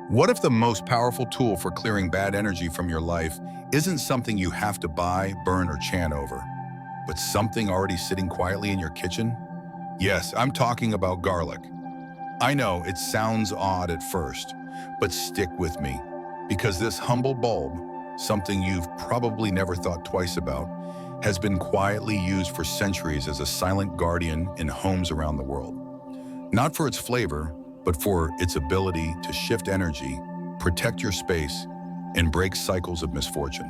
What if the most powerful tool for clearing bad energy from your life isn't something you have to buy, burn, or chant over, but something already sitting quietly in your kitchen? Yes, I'm talking about garlic. I know it sounds odd at first, but stick with me, because this humble bulb, something you've probably never thought twice about, has been quietly used for centuries as a silent guardian in homes around the world. Not for its flavor, but for its ability to shift energy, protect your space, and break cycles of misfortune.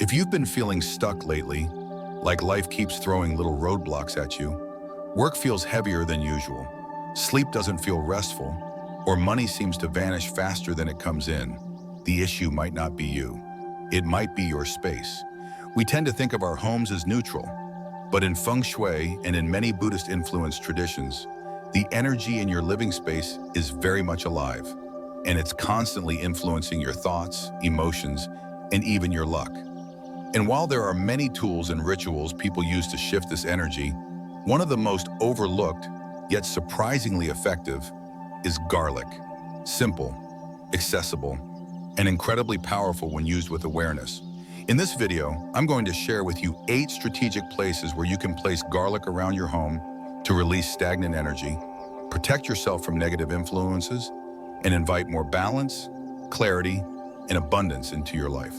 If you've been feeling stuck lately, like life keeps throwing little roadblocks at you, work feels heavier than usual, sleep doesn't feel restful, or money seems to vanish faster than it comes in, the issue might not be you. It might be your space. We tend to think of our homes as neutral, but in Feng Shui and in many Buddhist-influenced traditions, the energy in your living space is very much alive, and it's constantly influencing your thoughts, emotions, and even your luck. And while there are many tools and rituals people use to shift this energy, one of the most overlooked, yet surprisingly effective, is garlic. Simple, accessible, and incredibly powerful when used with awareness. In this video, I'm going to share with you 8 strategic places where you can place garlic around your home to release stagnant energy, protect yourself from negative influences, and invite more balance, clarity, and abundance into your life.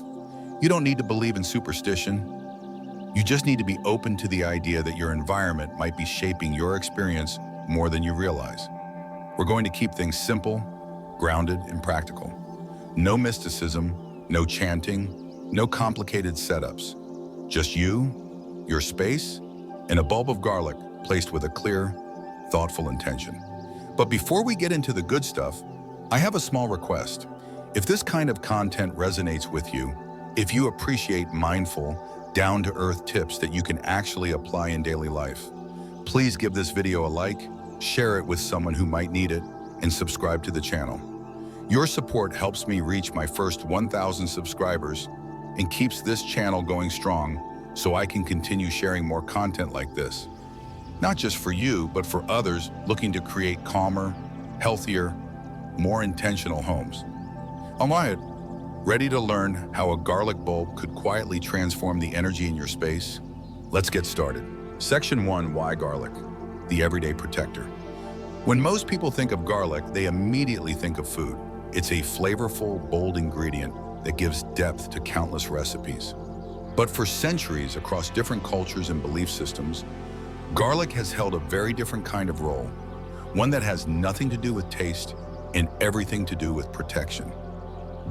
You don't need to believe in superstition. You just need to be open to the idea that your environment might be shaping your experience more than you realize. We're going to keep things simple, grounded, and practical. No mysticism, no chanting, no complicated setups. Just you, your space, and a bulb of garlic placed with a clear, thoughtful intention. But before we get into the good stuff, I have a small request. If this kind of content resonates with you, if you appreciate mindful, down-to-earth tips that you can actually apply in daily life, please give this video a like, share it with someone who might need it, and subscribe to the channel. Your support helps me reach my first 1,000 subscribers and keeps this channel going strong so I can continue sharing more content like this. Not just for you, but for others looking to create calmer, healthier, more intentional homes. All right, ready to learn how a garlic bulb could quietly transform the energy in your space? Let's get started. Section 1, Why Garlic? The Everyday Protector. When most people think of garlic, they immediately think of food. It's a flavorful, bold ingredient that gives depth to countless recipes. But for centuries, across different cultures and belief systems, garlic has held a very different kind of role, one that has nothing to do with taste and everything to do with protection.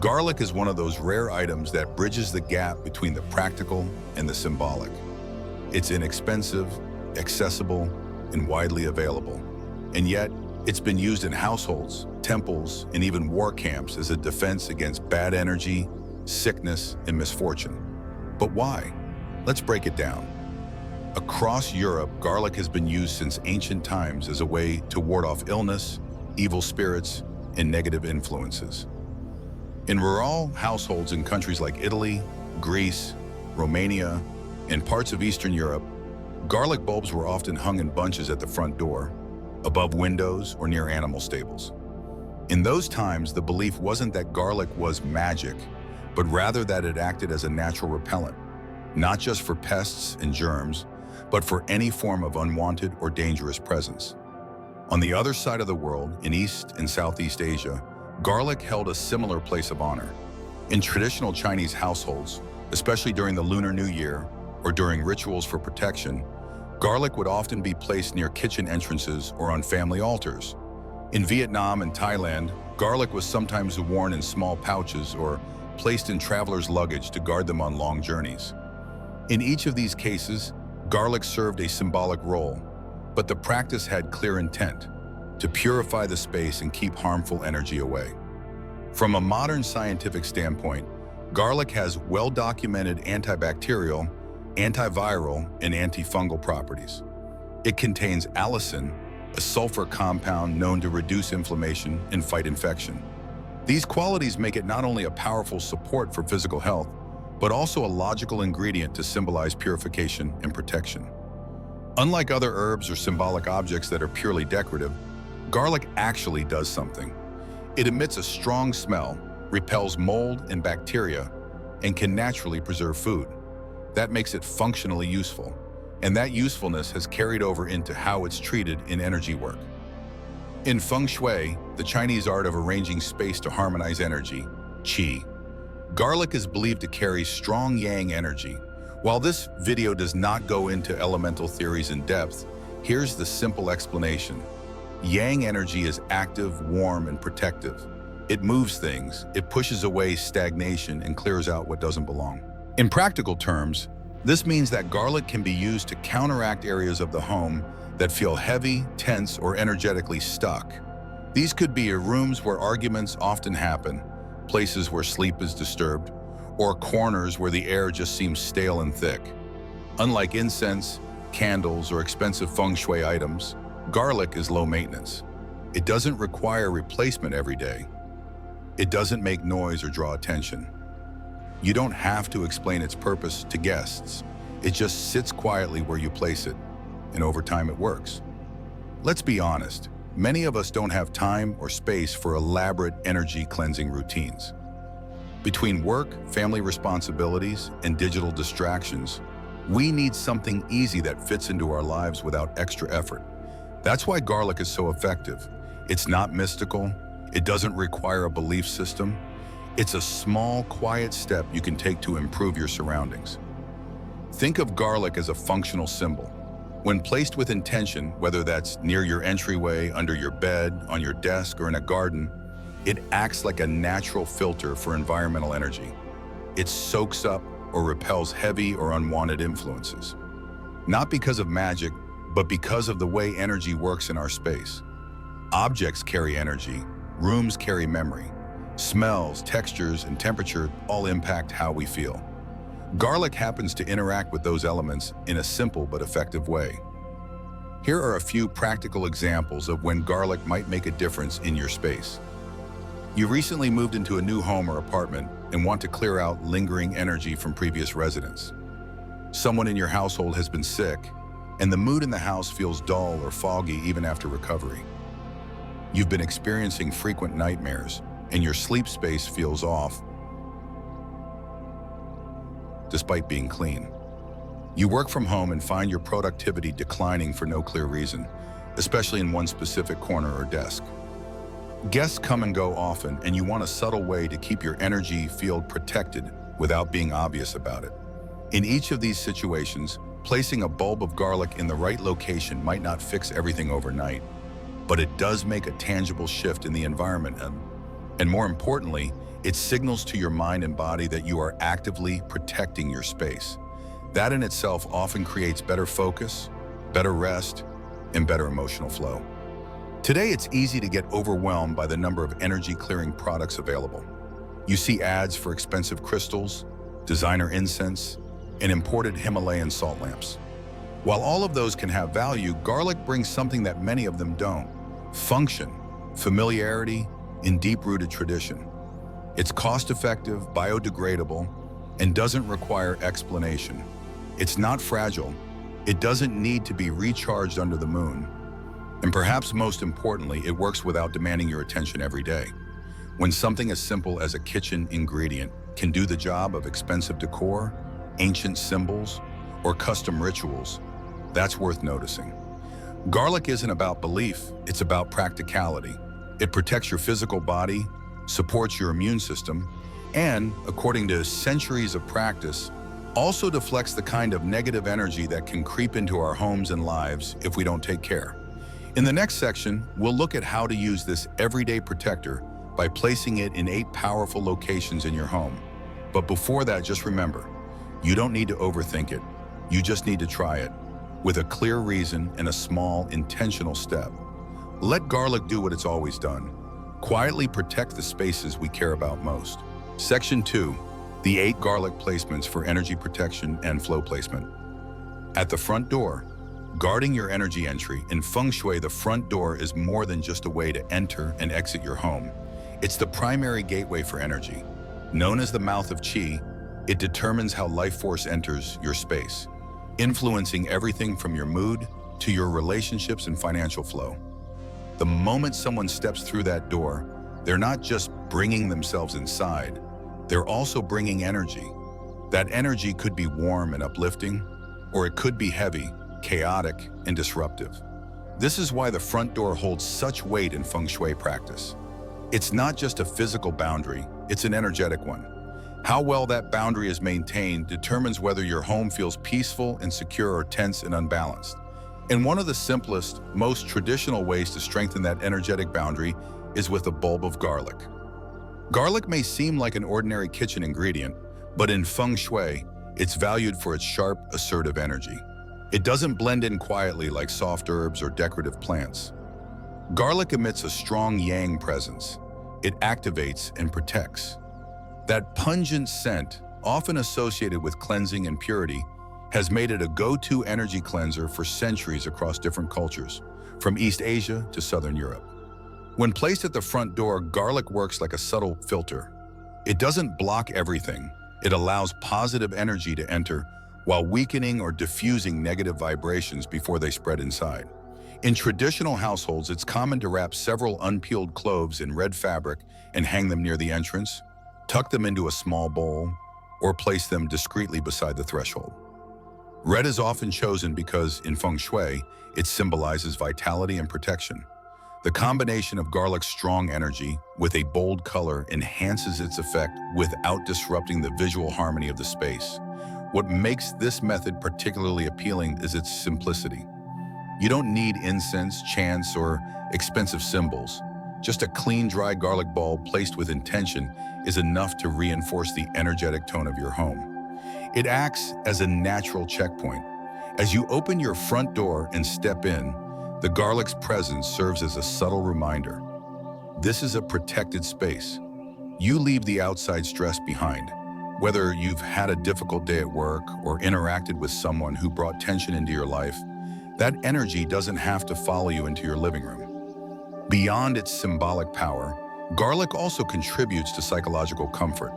Garlic is one of those rare items that bridges the gap between the practical and the symbolic. It's inexpensive, accessible, and widely available. And yet, it's been used in households, temples, and even war camps as a defense against bad energy, sickness, and misfortune. But why? Let's break it down. Across Europe, garlic has been used since ancient times as a way to ward off illness, evil spirits, and negative influences. In rural households in countries like Italy, Greece, Romania, and parts of Eastern Europe, garlic bulbs were often hung in bunches at the front door, above windows, or near animal stables. In those times, the belief wasn't that garlic was magic, but rather that it acted as a natural repellent, not just for pests and germs, but for any form of unwanted or dangerous presence. On the other side of the world, in East and Southeast Asia, garlic held a similar place of honor. In traditional Chinese households, especially during the Lunar New Year or during rituals for protection, garlic would often be placed near kitchen entrances or on family altars. In Vietnam and Thailand, garlic was sometimes worn in small pouches or placed in travelers' luggage to guard them on long journeys. In each of these cases, garlic served a symbolic role, but the practice had clear intent: to purify the space and keep harmful energy away. From a modern scientific standpoint, garlic has well-documented antibacterial, antiviral, and antifungal properties. It contains allicin, a sulfur compound known to reduce inflammation and fight infection. These qualities make it not only a powerful support for physical health, but also a logical ingredient to symbolize purification and protection. Unlike other herbs or symbolic objects that are purely decorative, garlic actually does something. It emits a strong smell, repels mold and bacteria, and can naturally preserve food. That makes it functionally useful, and that usefulness has carried over into how it's treated in energy work. In Feng Shui, the Chinese art of arranging space to harmonize energy, qi, garlic is believed to carry strong yang energy. While this video does not go into elemental theories in depth, here's the simple explanation. Yang energy is active, warm, and protective. It moves things, it pushes away stagnation, and clears out what doesn't belong. In practical terms, this means that garlic can be used to counteract areas of the home that feel heavy, tense, or energetically stuck. These could be rooms where arguments often happen, places where sleep is disturbed, or corners where the air just seems stale and thick. Unlike incense, candles, or expensive feng shui items, garlic is low maintenance. It doesn't require replacement every day. It doesn't make noise or draw attention. You don't have to explain its purpose to guests. It just sits quietly where you place it, and over time it works. Let's be honest, many of us don't have time or space for elaborate energy cleansing routines. Between work, family responsibilities, and digital distractions, we need something easy that fits into our lives without extra effort. That's why garlic is so effective. It's not mystical. It doesn't require a belief system. It's a small, quiet step you can take to improve your surroundings. Think of garlic as a functional symbol. When placed with intention, whether that's near your entryway, under your bed, on your desk, or in a garden, it acts like a natural filter for environmental energy. It soaks up or repels heavy or unwanted influences. Not because of magic, but because of the way energy works in our space. Objects carry energy, rooms carry memory. Smells, textures, and temperature all impact how we feel. Garlic happens to interact with those elements in a simple but effective way. Here are a few practical examples of when garlic might make a difference in your space. You recently moved into a new home or apartment and want to clear out lingering energy from previous residents. Someone in your household has been sick, and the mood in the house feels dull or foggy even after recovery. You've been experiencing frequent nightmares, and your sleep space feels off despite being clean. You work from home and find your productivity declining for no clear reason, especially in one specific corner or desk. Guests come and go often, and you want a subtle way to keep your energy field protected without being obvious about it. In each of these situations, placing a bulb of garlic in the right location might not fix everything overnight, but it does make a tangible shift in the environment, and more importantly, it signals to your mind and body that you are actively protecting your space. That in itself often creates better focus, better rest, and better emotional flow. Today, it's easy to get overwhelmed by the number of energy-clearing products available. You see ads for expensive crystals, designer incense, and imported Himalayan salt lamps. While all of those can have value, garlic brings something that many of them don't: function, familiarity, and deep-rooted tradition. It's cost-effective, biodegradable, and doesn't require explanation. It's not fragile. It doesn't need to be recharged under the moon. And perhaps most importantly, it works without demanding your attention every day. When something as simple as a kitchen ingredient can do the job of expensive decor, ancient symbols, or custom rituals, that's worth noticing. Garlic isn't about belief, it's about practicality. It protects your physical body, supports your immune system, and, according to centuries of practice, also deflects the kind of negative energy that can creep into our homes and lives if we don't take care. In the next section, we'll look at how to use this everyday protector by placing it in 8 powerful locations in your home. But before that, just remember, you don't need to overthink it. You just need to try it, with a clear reason and a small, intentional step. Let garlic do what it's always done: quietly protect the spaces we care about most. Section 2, the 8 garlic placements for energy protection and flow placement. At the front door, guarding your energy entry. In Feng Shui, the front door is more than just a way to enter and exit your home. It's the primary gateway for energy. Known as the mouth of qi, it determines how life force enters your space, influencing everything from your mood to your relationships and financial flow. The moment someone steps through that door, They're not just bringing themselves inside, they're also bringing energy. That energy could be warm and uplifting, or it could be heavy, chaotic, and disruptive. This is why the front door holds such weight in Feng Shui practice. It's not just a physical boundary, it's an energetic one. How well that boundary is maintained determines whether your home feels peaceful and secure or tense and unbalanced. And one of the simplest, most traditional ways to strengthen that energetic boundary is with a bulb of garlic. Garlic may seem like an ordinary kitchen ingredient, but in Feng Shui, it's valued for its sharp, assertive energy. It doesn't blend in quietly like soft herbs or decorative plants. Garlic emits a strong yang presence. It activates and protects. That pungent scent, often associated with cleansing and purity, has made it a go-to energy cleanser for centuries across different cultures, from East Asia to Southern Europe. When placed at the front door, garlic works like a subtle filter. It doesn't block everything. It allows positive energy to enter while weakening or diffusing negative vibrations before they spread inside. In traditional households, it's common to wrap several unpeeled cloves in red fabric and hang them near the entrance, tuck them into a small bowl, or place them discreetly beside the threshold. Red is often chosen because, in Feng Shui, it symbolizes vitality and protection. The combination of garlic's strong energy with a bold color enhances its effect without disrupting the visual harmony of the space. What makes this method particularly appealing is its simplicity. You don't need incense, chants, or expensive symbols. Just a clean, dry garlic bulb placed with intention is enough to reinforce the energetic tone of your home. It acts as a natural checkpoint. As you open your front door and step in, the garlic's presence serves as a subtle reminder. This is a protected space. You leave the outside stress behind. Whether you've had a difficult day at work or interacted with someone who brought tension into your life, that energy doesn't have to follow you into your living room. Beyond its symbolic power, garlic also contributes to psychological comfort.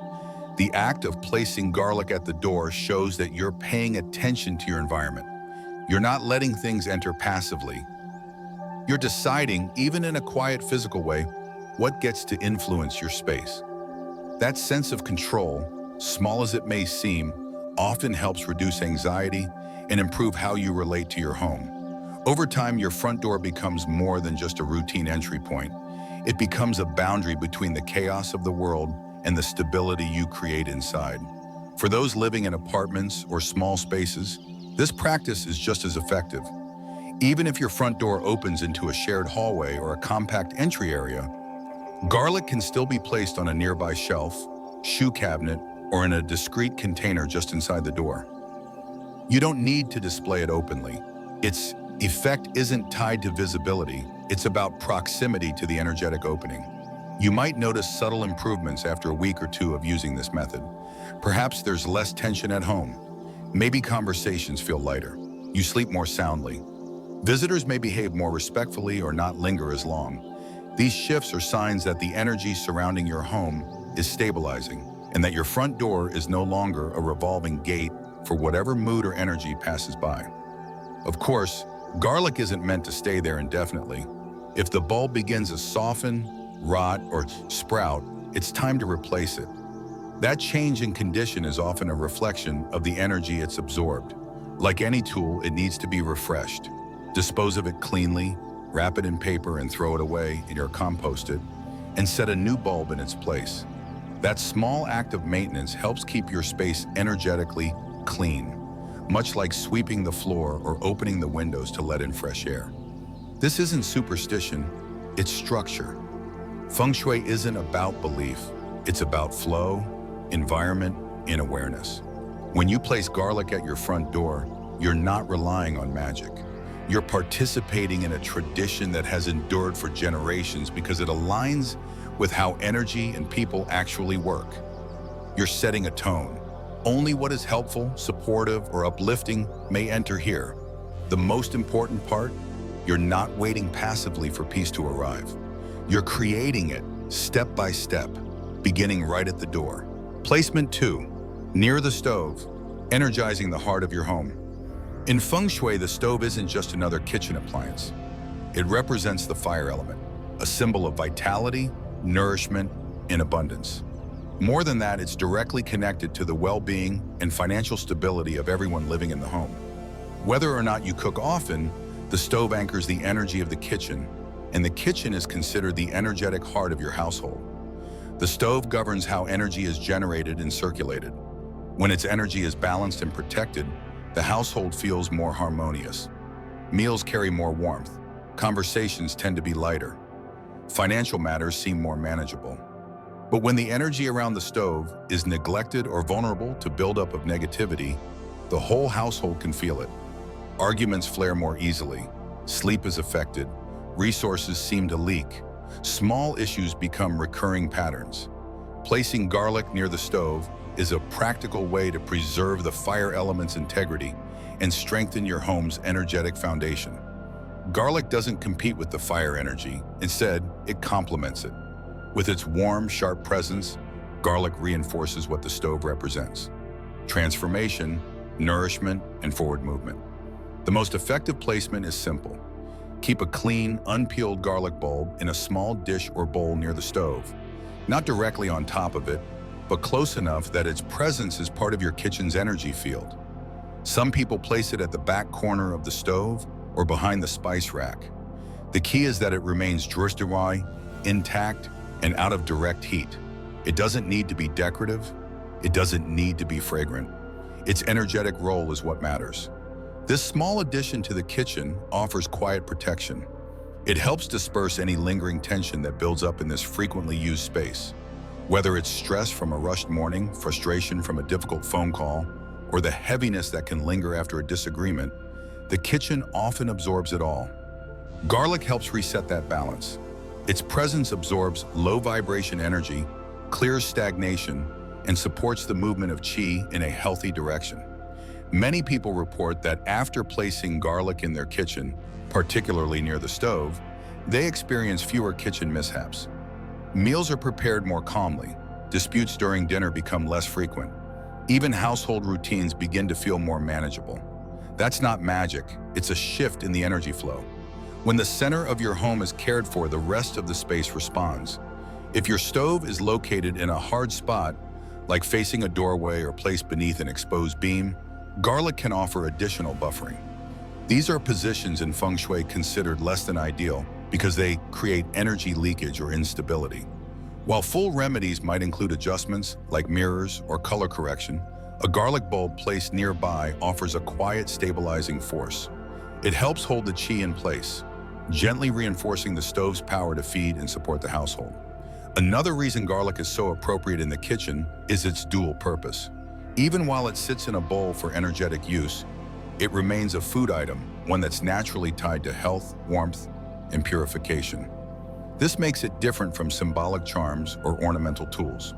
The act of placing garlic at the door shows that you're paying attention to your environment. You're not letting things enter passively. You're deciding, even in a quiet physical way, what gets to influence your space. That sense of control, small as it may seem, often helps reduce anxiety and improve how you relate to your home. Over time, your front door becomes more than just a routine entry point. It becomes a boundary between the chaos of the world and the stability you create inside. For those living in apartments or small spaces, this practice is just as effective. Even if your front door opens into a shared hallway or a compact entry area, garlic can still be placed on a nearby shelf, shoe cabinet, or in a discreet container just inside the door. You don't need to display it openly. Its effect isn't tied to visibility, it's about proximity to the energetic opening. You might notice subtle improvements after a week or two of using this method. Perhaps there's less tension at home. Maybe conversations feel lighter. You sleep more soundly. Visitors may behave more respectfully or not linger as long. These shifts are signs that the energy surrounding your home is stabilizing and that your front door is no longer a revolving gate for whatever mood or energy passes by. Of course, garlic isn't meant to stay there indefinitely. If the bulb begins to soften, rot, or sprout, it's time to replace it. That change in condition is often a reflection of the energy it's absorbed. Like any tool, it needs to be refreshed. Dispose of it cleanly, wrap it in paper and throw it away or compost it, and set a new bulb in its place. That small act of maintenance helps keep your space energetically clean, much like sweeping the floor or opening the windows to let in fresh air. This isn't superstition, it's structure. Feng Shui isn't about belief, it's about flow, environment, and awareness. When you place garlic at your front door, you're not relying on magic. You're participating in a tradition that has endured for generations because it aligns with how energy and people actually work. You're setting a tone. Only what is helpful, supportive, or uplifting may enter here. The most important part, you're not waiting passively for peace to arrive. You're creating it step by step, beginning right at the door. Placement 2, near the stove, energizing the heart of your home. In Feng Shui, the stove isn't just another kitchen appliance. It represents the fire element, a symbol of vitality, nourishment, and abundance. More than that, it's directly connected to the well-being and financial stability of everyone living in the home. Whether or not you cook often, the stove anchors the energy of the kitchen, and the kitchen is considered the energetic heart of your household. The stove governs how energy is generated and circulated. When its energy is balanced and protected, the household feels more harmonious. Meals carry more warmth. Conversations tend to be lighter. Financial matters seem more manageable. But when the energy around the stove is neglected or vulnerable to buildup of negativity, the whole household can feel it. Arguments flare more easily. Sleep is affected. Resources seem to leak. Small issues become recurring patterns. Placing garlic near the stove is a practical way to preserve the fire element's integrity and strengthen your home's energetic foundation. Garlic doesn't compete with the fire energy. Instead, it complements it. With its warm, sharp presence, garlic reinforces what the stove represents: transformation, nourishment, and forward movement. The most effective placement is simple. Keep a clean, unpeeled garlic bulb in a small dish or bowl near the stove, not directly on top of it, but close enough that its presence is part of your kitchen's energy field. Some people place it at the back corner of the stove or behind the spice rack. The key is that it remains dry, intact, and out of direct heat. It doesn't need to be decorative. It doesn't need to be fragrant. Its energetic role is what matters. This small addition to the kitchen offers quiet protection. It helps disperse any lingering tension that builds up in this frequently used space. Whether it's stress from a rushed morning, frustration from a difficult phone call, or the heaviness that can linger after a disagreement, the kitchen often absorbs it all. Garlic helps reset that balance. Its presence absorbs low-vibration energy, clears stagnation, and supports the movement of qi in a healthy direction. Many people report that after placing garlic in their kitchen, particularly near the stove, they experience fewer kitchen mishaps. Meals are prepared more calmly. Disputes during dinner become less frequent. Even household routines begin to feel more manageable. That's not magic, it's a shift in the energy flow. When the center of your home is cared for, the rest of the space responds. If your stove is located in a hard spot, like facing a doorway or placed beneath an exposed beam, garlic can offer additional buffering. These are positions in Feng Shui considered less than ideal because they create energy leakage or instability. While full remedies might include adjustments like mirrors or color correction, a garlic bulb placed nearby offers a quiet, stabilizing force. It helps hold the qi in place, gently reinforcing the stove's power to feed and support the household. Another reason garlic is so appropriate in the kitchen is its dual purpose. Even while it sits in a bowl for energetic use, it remains a food item, one that's naturally tied to health, warmth, and purification. This makes it different from symbolic charms or ornamental tools.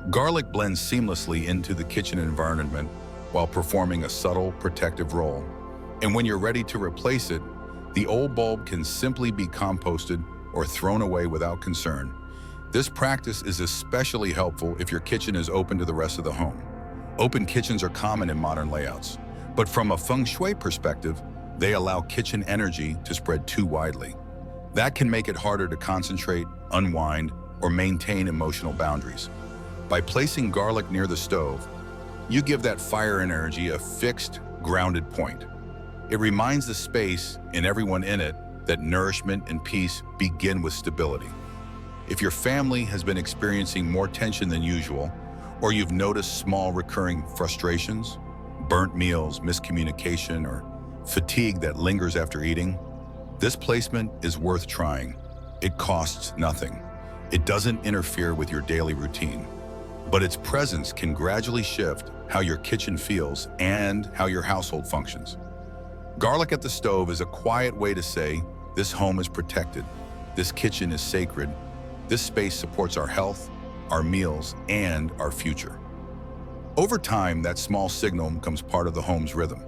Garlic blends seamlessly into the kitchen environment while performing a subtle, protective role. And when you're ready to replace it, the old bulb can simply be composted or thrown away without concern. This practice is especially helpful if your kitchen is open to the rest of the home. Open kitchens are common in modern layouts, but from a Feng Shui perspective, they allow kitchen energy to spread too widely. That can make it harder to concentrate, unwind, or maintain emotional boundaries. By placing garlic near the stove, you give that fire energy a fixed, grounded point. It reminds the space and everyone in it that nourishment and peace begin with stability. If your family has been experiencing more tension than usual, or you've noticed small recurring frustrations, burnt meals, miscommunication, or fatigue that lingers after eating, this placement is worth trying. It costs nothing. It doesn't interfere with your daily routine, but its presence can gradually shift how your kitchen feels and how your household functions. Garlic at the stove is a quiet way to say, this home is protected, this kitchen is sacred, this space supports our health, our meals, and our future. Over time, that small signal becomes part of the home's rhythm.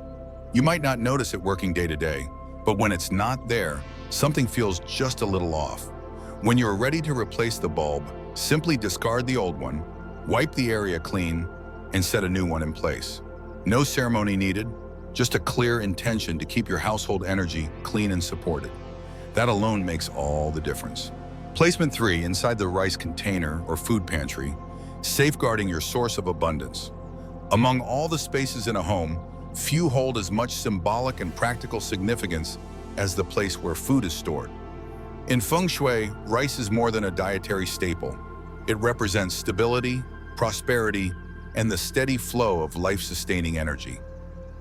You might not notice it working day to day, but when it's not there, something feels just a little off. When you're ready to replace the bulb, simply discard the old one, wipe the area clean, and set a new one in place. No ceremony needed, just a clear intention to keep your household energy clean and supported. That alone makes all the difference. Placement 3, inside the rice container or food pantry, safeguarding your source of abundance. Among all the spaces in a home, few hold as much symbolic and practical significance as the place where food is stored. In Feng Shui, rice is more than a dietary staple. It represents stability, prosperity, and the steady flow of life-sustaining energy.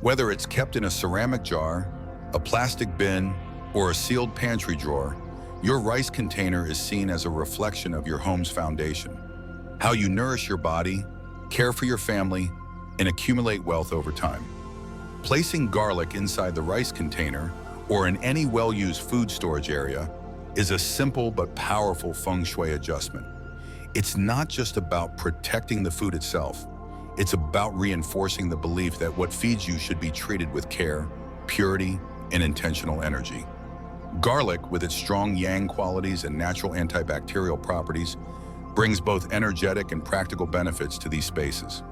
Whether it's kept in a ceramic jar, a plastic bin, or a sealed pantry drawer, your rice container is seen as a reflection of your home's foundation. How you nourish your body, care for your family, and accumulate wealth over time. Placing garlic inside the rice container or in any well-used food storage area is a simple but powerful Feng Shui adjustment. It's not just about protecting the food itself. It's about reinforcing the belief that what feeds you should be treated with care, purity, and intentional energy. Garlic, with its strong yang qualities and natural antibacterial properties, brings both energetic and practical benefits to these spaces.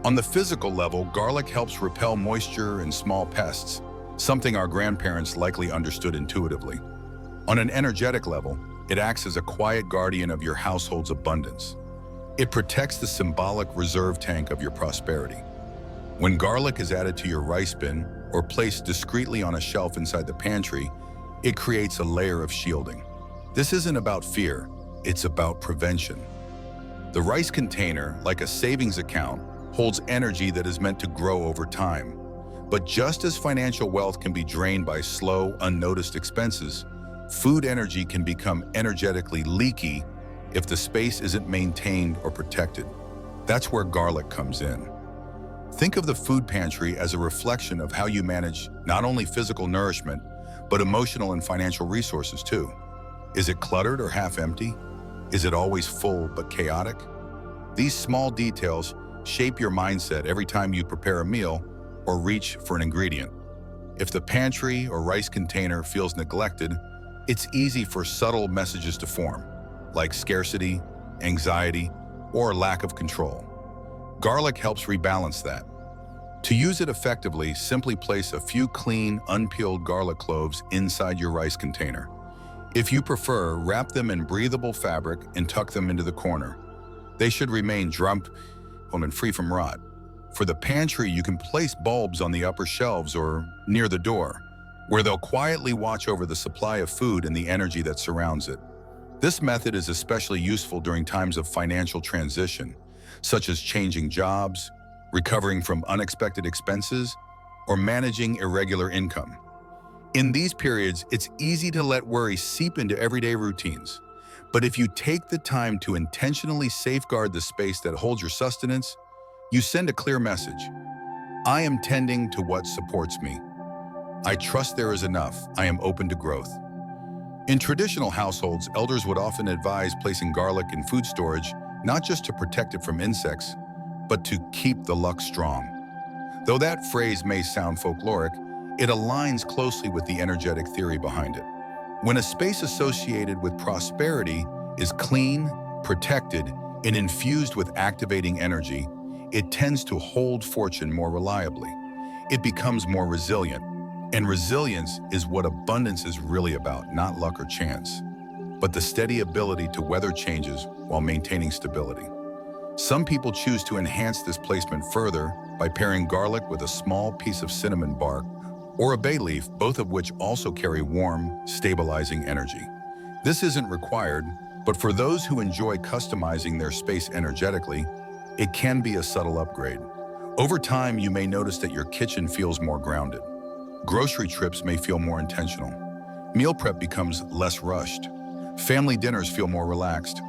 On the physical level, garlic helps repel moisture and small pests, something our grandparents likely understood intuitively. On an energetic level, it acts as a quiet guardian of your household's abundance. It protects the symbolic reserve tank of your prosperity. When garlic is added to your rice bin or placed discreetly on a shelf inside the pantry, it creates a layer of shielding. This isn't about fear, it's about prevention. The rice container, like a savings account, holds energy that is meant to grow over time. But just as financial wealth can be drained by slow, unnoticed expenses, food energy can become energetically leaky if the space isn't maintained or protected. That's where garlic comes in. Think of the food pantry as a reflection of how you manage not only physical nourishment, but emotional and financial resources too. Is it cluttered or half empty? Is it always full but chaotic? These small details shape your mindset every time you prepare a meal or reach for an ingredient. If the pantry or rice container feels neglected, it's easy for subtle messages to form, like scarcity, anxiety, or lack of control. Garlic helps rebalance that. To use it effectively, simply place a few clean, unpeeled garlic cloves inside your rice container. If you prefer, wrap them in breathable fabric and tuck them into the corner. They should remain damp and free from rot. For the pantry, you can place bulbs on the upper shelves or near the door, where they'll quietly watch over the supply of food and the energy that surrounds it. This method is especially useful during times of financial transition, such as changing jobs, recovering from unexpected expenses, or managing irregular income. In these periods, it's easy to let worry seep into everyday routines. But if you take the time to intentionally safeguard the space that holds your sustenance, you send a clear message. I am tending to what supports me. I trust there is enough. I am open to growth. In traditional households, elders would often advise placing garlic in food storage, not just to protect it from insects, but to keep the luck strong. Though that phrase may sound folkloric, it aligns closely with the energetic theory behind it. When a space associated with prosperity is clean, protected, and infused with activating energy, it tends to hold fortune more reliably. It becomes more resilient. And resilience is what abundance is really about, not luck or chance, but the steady ability to weather changes while maintaining stability. Some people choose to enhance this placement further by pairing garlic with a small piece of cinnamon bark or a bay leaf, both of which also carry warm, stabilizing energy. This isn't required, but for those who enjoy customizing their space energetically, it can be a subtle upgrade. Over time, you may notice that your kitchen feels more grounded. Grocery trips may feel more intentional. Meal prep becomes less rushed. Family dinners feel more relaxed.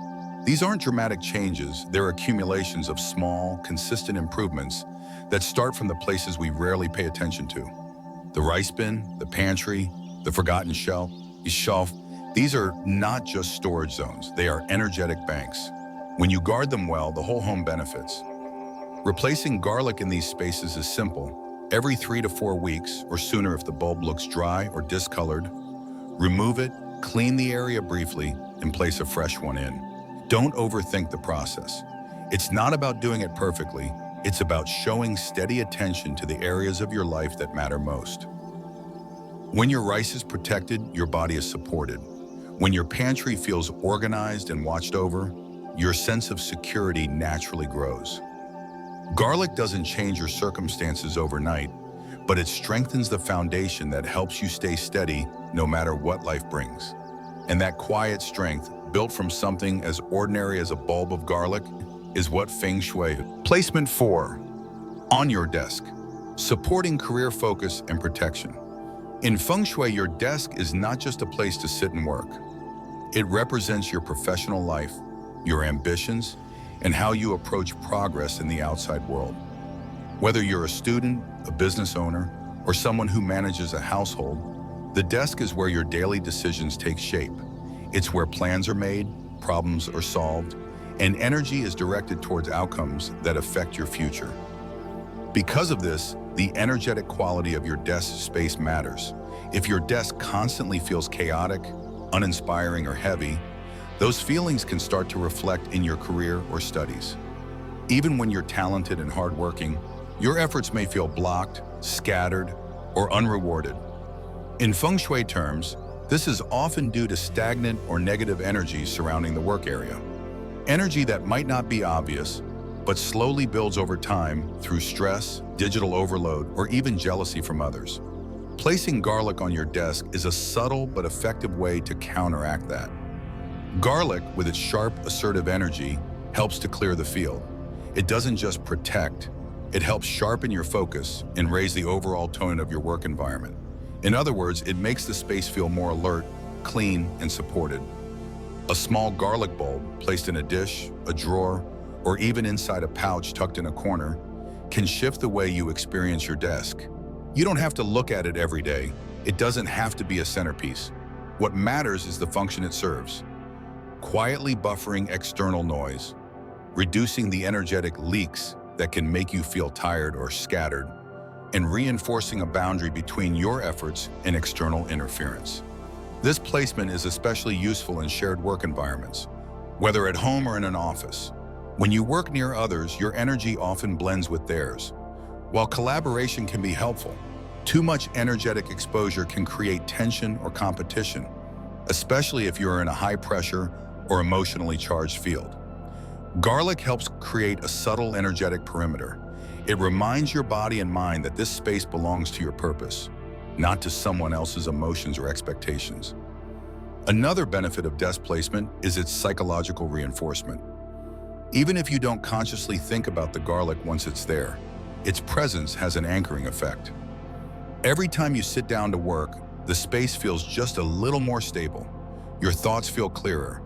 These aren't dramatic changes, they're accumulations of small, consistent improvements that start from the places we rarely pay attention to. The rice bin, the pantry, the forgotten shelf. These are not just storage zones, they are energetic banks. When you guard them well, the whole home benefits. Replacing garlic in these spaces is simple. Every 3 to 4 weeks, or sooner if the bulb looks dry or discolored, remove it, clean the area briefly, and place a fresh one in. Don't overthink the process. It's not about doing it perfectly, it's about showing steady attention to the areas of your life that matter most. When your rice is protected, your body is supported. When your pantry feels organized and watched over, your sense of security naturally grows. Garlic doesn't change your circumstances overnight, but it strengthens the foundation that helps you stay steady no matter what life brings. And that quiet strength, built from something as ordinary as a bulb of garlic, is what Feng Shui. Placement 4. On your desk. Supporting career focus and protection. In Feng Shui, your desk is not just a place to sit and work. It represents your professional life, your ambitions, and how you approach progress in the outside world. Whether you're a student, a business owner, or someone who manages a household, the desk is where your daily decisions take shape. It's where plans are made, problems are solved, and energy is directed towards outcomes that affect your future. Because of this, the energetic quality of your desk space matters. If your desk constantly feels chaotic, uninspiring, or heavy, those feelings can start to reflect in your career or studies. Even when you're talented and hardworking, your efforts may feel blocked, scattered, or unrewarded. In Feng Shui terms, this is often due to stagnant or negative energy surrounding the work area. Energy that might not be obvious, but slowly builds over time through stress, digital overload, or even jealousy from others. Placing garlic on your desk is a subtle but effective way to counteract that. Garlic, with its sharp, assertive energy, helps to clear the field. It doesn't just protect, it helps sharpen your focus and raise the overall tone of your work environment. In other words, it makes the space feel more alert, clean, and supported. A small garlic bulb placed in a dish, a drawer, or even inside a pouch tucked in a corner can shift the way you experience your desk. You don't have to look at it every day. It doesn't have to be a centerpiece. What matters is the function it serves. Quietly buffering external noise, reducing the energetic leaks that can make you feel tired or scattered, and reinforcing a boundary between your efforts and external interference. This placement is especially useful in shared work environments, whether at home or in an office. When you work near others, your energy often blends with theirs. While collaboration can be helpful, too much energetic exposure can create tension or competition, especially if you're in a high-pressure or emotionally charged field. Garlic helps create a subtle energetic perimeter. It reminds your body and mind that this space belongs to your purpose, not to someone else's emotions or expectations. Another benefit of desk placement is its psychological reinforcement. Even if you don't consciously think about the garlic once it's there, its presence has an anchoring effect. Every time you sit down to work, the space feels just a little more stable. Your thoughts feel clearer,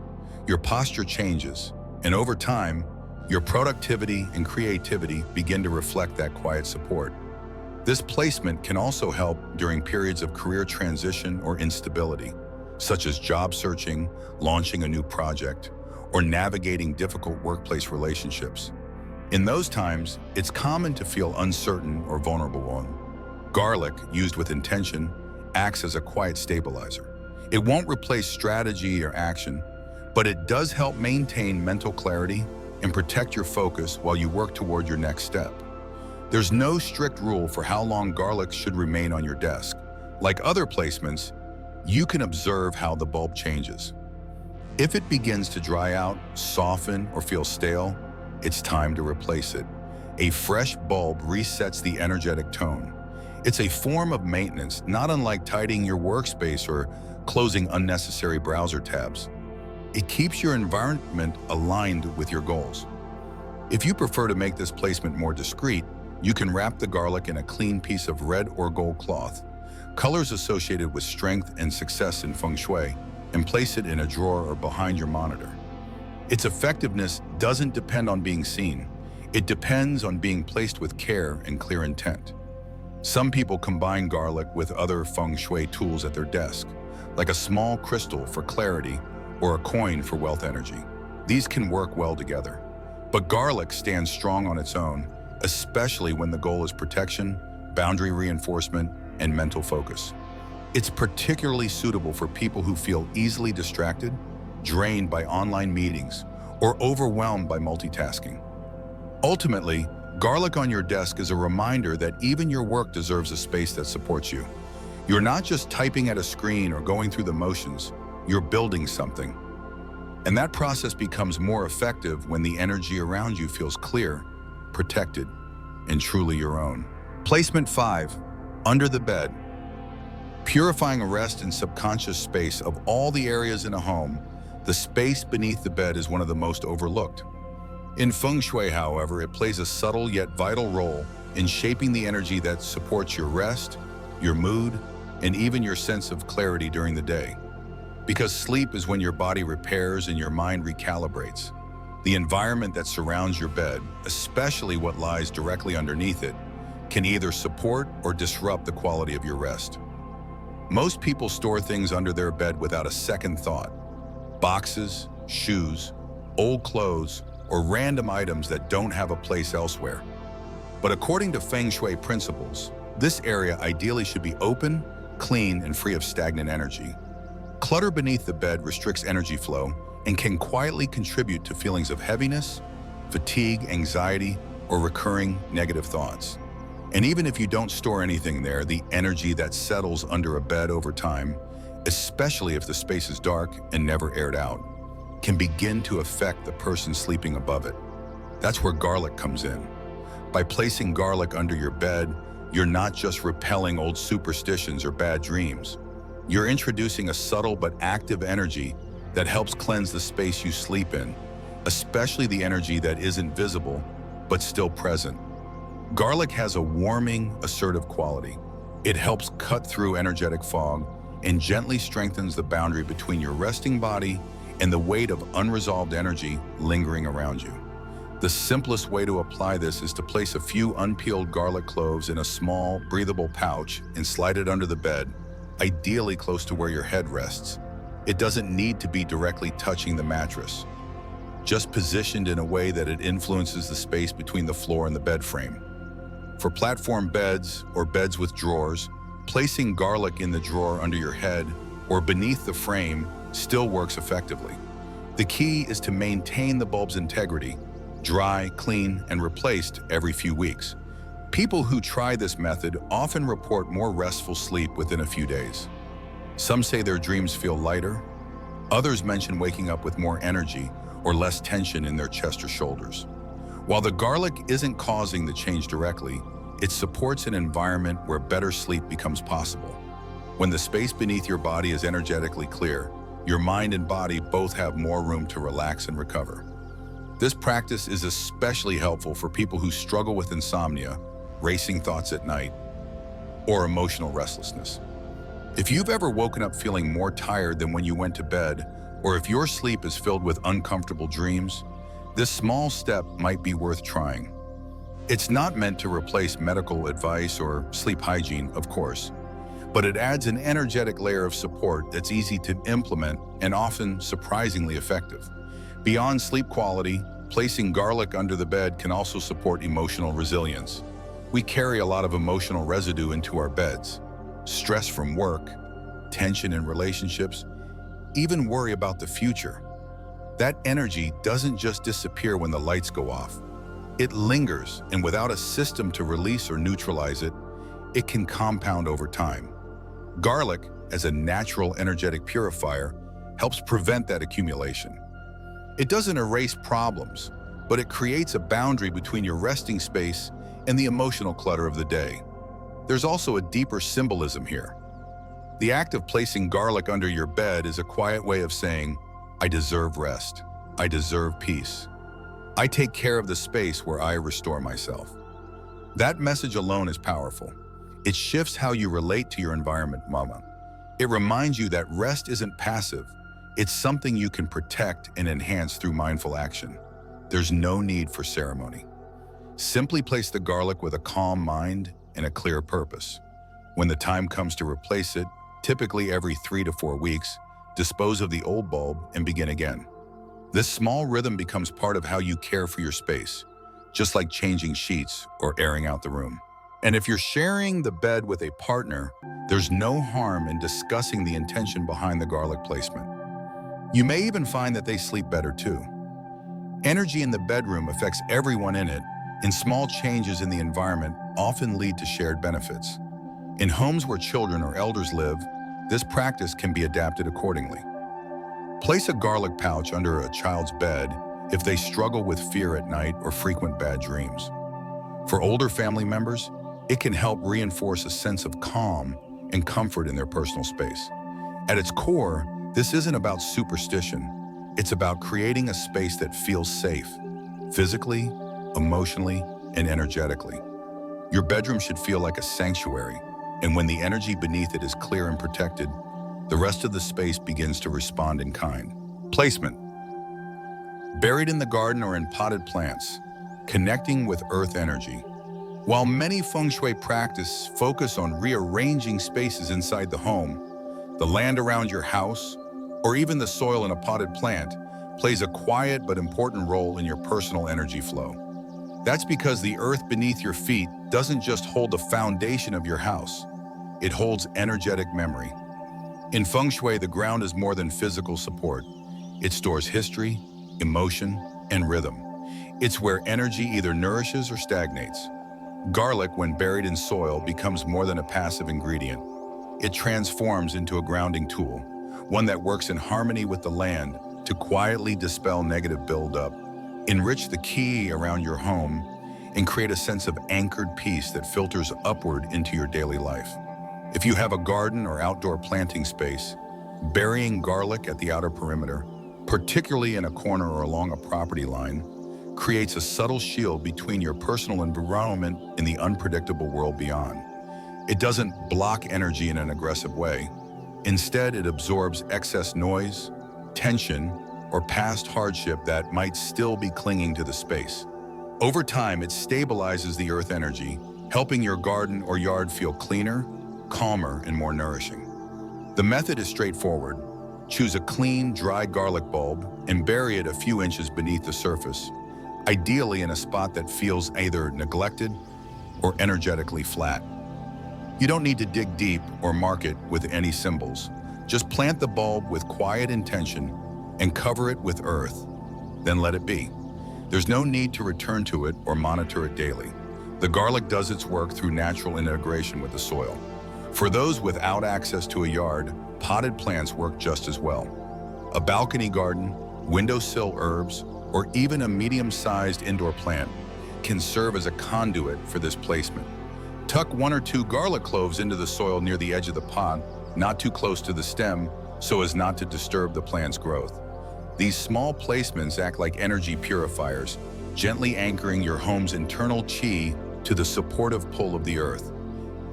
your posture changes, and over time, your productivity and creativity begin to reflect that quiet support. This placement can also help during periods of career transition or instability, such as job searching, launching a new project, or navigating difficult workplace relationships. In those times, it's common to feel uncertain or vulnerable. Garlic, used with intention, acts as a quiet stabilizer. It won't replace strategy or action, but it does help maintain mental clarity and protect your focus while you work toward your next step. There's no strict rule for how long garlic should remain on your desk. Like other placements, you can observe how the bulb changes. If it begins to dry out, soften, or feel stale, it's time to replace it. A fresh bulb resets the energetic tone. It's a form of maintenance, not unlike tidying your workspace or closing unnecessary browser tabs. It keeps your environment aligned with your goals. If you prefer to make this placement more discreet, you can wrap the garlic in a clean piece of red or gold cloth, colors associated with strength and success in Feng Shui, and place it in a drawer or behind your monitor. Its effectiveness doesn't depend on being seen. It depends on being placed with care and clear intent. Some people combine garlic with other Feng Shui tools at their desk, like a small crystal for clarity or a coin for wealth energy. These can work well together. But garlic stands strong on its own, especially when the goal is protection, boundary reinforcement, and mental focus. It's particularly suitable for people who feel easily distracted, drained by online meetings, or overwhelmed by multitasking. Ultimately, garlic on your desk is a reminder that even your work deserves a space that supports you. You're not just typing at a screen or going through the motions. you're building something. And that process becomes more effective when the energy around you feels clear, protected, and truly your own. Placement 5. Under the bed. Purifying rest and subconscious space of all the areas in a home, the space beneath the bed is one of the most overlooked. In Feng Shui, however, it plays a subtle yet vital role in shaping the energy that supports your rest, your mood, and even your sense of clarity during the day. Because sleep is when your body repairs and your mind recalibrates. The environment that surrounds your bed, especially what lies directly underneath it, can either support or disrupt the quality of your rest. Most people store things under their bed without a second thought. Boxes, shoes, old clothes, or random items that don't have a place elsewhere. But according to Feng Shui principles, this area ideally should be open, clean, and free of stagnant energy. Clutter beneath the bed restricts energy flow and can quietly contribute to feelings of heaviness, fatigue, anxiety, or recurring negative thoughts. And even if you don't store anything there, the energy that settles under a bed over time, especially if the space is dark and never aired out, can begin to affect the person sleeping above it. That's where garlic comes in. By placing garlic under your bed, you're not just repelling old superstitions or bad dreams. You're introducing a subtle but active energy that helps cleanse the space you sleep in, especially the energy that isn't visible but still present. Garlic has a warming, assertive quality. It helps cut through energetic fog and gently strengthens the boundary between your resting body and the weight of unresolved energy lingering around you. The simplest way to apply this is to place a few unpeeled garlic cloves in a small, breathable pouch and slide it under the bed, ideally close to where your head rests. It doesn't need to be directly touching the mattress, just positioned in a way that it influences the space between the floor and the bed frame. For platform beds or beds with drawers, placing garlic in the drawer under your head or beneath the frame still works effectively. The key is to maintain the bulb's integrity, dry, clean, and replaced every few weeks. People who try this method often report more restful sleep within a few days. Some say their dreams feel lighter. Others mention waking up with more energy or less tension in their chest or shoulders. While the garlic isn't causing the change directly, it supports an environment where better sleep becomes possible. When the space beneath your body is energetically clear, your mind and body both have more room to relax and recover. This practice is especially helpful for people who struggle with insomnia, racing thoughts at night, or emotional restlessness. If you've ever woken up feeling more tired than when you went to bed, or if your sleep is filled with uncomfortable dreams, this small step might be worth trying. It's not meant to replace medical advice or sleep hygiene, of course, but it adds an energetic layer of support that's easy to implement and often surprisingly effective. Beyond sleep quality, placing garlic under the bed can also support emotional resilience. We carry a lot of emotional residue into our beds. Stress from work, tension in relationships, even worry about the future. That energy doesn't just disappear when the lights go off. It lingers, and without a system to release or neutralize it, it can compound over time. Garlic, as a natural energetic purifier, helps prevent that accumulation. It doesn't erase problems, but it creates a boundary between your resting space and the emotional clutter of the day. There's also a deeper symbolism here. The act of placing garlic under your bed is a quiet way of saying, I deserve rest. I deserve peace. I take care of the space where I restore myself. That message alone is powerful. It shifts how you relate to your environment, Mama. It reminds you that rest isn't passive. It's something you can protect and enhance through mindful action. There's no need for ceremony. Simply place the garlic with a calm mind and a clear purpose. When the time comes to replace it, typically every 3 to 4 weeks, dispose of the old bulb and begin again. This small rhythm becomes part of how you care for your space, just like changing sheets or airing out the room. And if you're sharing the bed with a partner, there's no harm in discussing the intention behind the garlic placement. You may even find that they sleep better too. Energy in the bedroom affects everyone in it, and small changes in the environment often lead to shared benefits. In homes where children or elders live, this practice can be adapted accordingly. Place a garlic pouch under a child's bed if they struggle with fear at night or frequent bad dreams. For older family members, it can help reinforce a sense of calm and comfort in their personal space. At its core, this isn't about superstition. It's about creating a space that feels safe, physically, emotionally, and energetically. Your bedroom should feel like a sanctuary, and when the energy beneath it is clear and protected, the rest of the space begins to respond in kind. Placement. Buried in the garden or in potted plants, connecting with earth energy. While many Feng Shui practices focus on rearranging spaces inside the home, the land around your house, or even the soil in a potted plant, plays a quiet but important role in your personal energy flow. That's because the earth beneath your feet doesn't just hold the foundation of your house, it holds energetic memory. In Feng Shui, the ground is more than physical support. It stores history, emotion, and rhythm. It's where energy either nourishes or stagnates. Garlic, when buried in soil, becomes more than a passive ingredient. It transforms into a grounding tool, one that works in harmony with the land to quietly dispel negative buildup, enrich the qi around your home, and create a sense of anchored peace that filters upward into your daily life. If you have a garden or outdoor planting space, burying garlic at the outer perimeter, particularly in a corner or along a property line, creates a subtle shield between your personal environment and the unpredictable world beyond. It doesn't block energy in an aggressive way. Instead, it absorbs excess noise, tension, or past hardship that might still be clinging to the space. Over time, it stabilizes the earth energy, helping your garden or yard feel cleaner, calmer, and more nourishing. The method is straightforward. Choose a clean, dry garlic bulb and bury it a few inches beneath the surface, ideally in a spot that feels either neglected or energetically flat. You don't need to dig deep or mark it with any symbols. Just plant the bulb with quiet intention and cover it with earth, then let it be. There's no need to return to it or monitor it daily. The garlic does its work through natural integration with the soil. For those without access to a yard, potted plants work just as well. A balcony garden, windowsill herbs, or even a medium-sized indoor plant can serve as a conduit for this placement. Tuck 1 or 2 garlic cloves into the soil near the edge of the pot, not too close to the stem, so as not to disturb the plant's growth. These small placements act like energy purifiers, gently anchoring your home's internal qi to the supportive pull of the earth.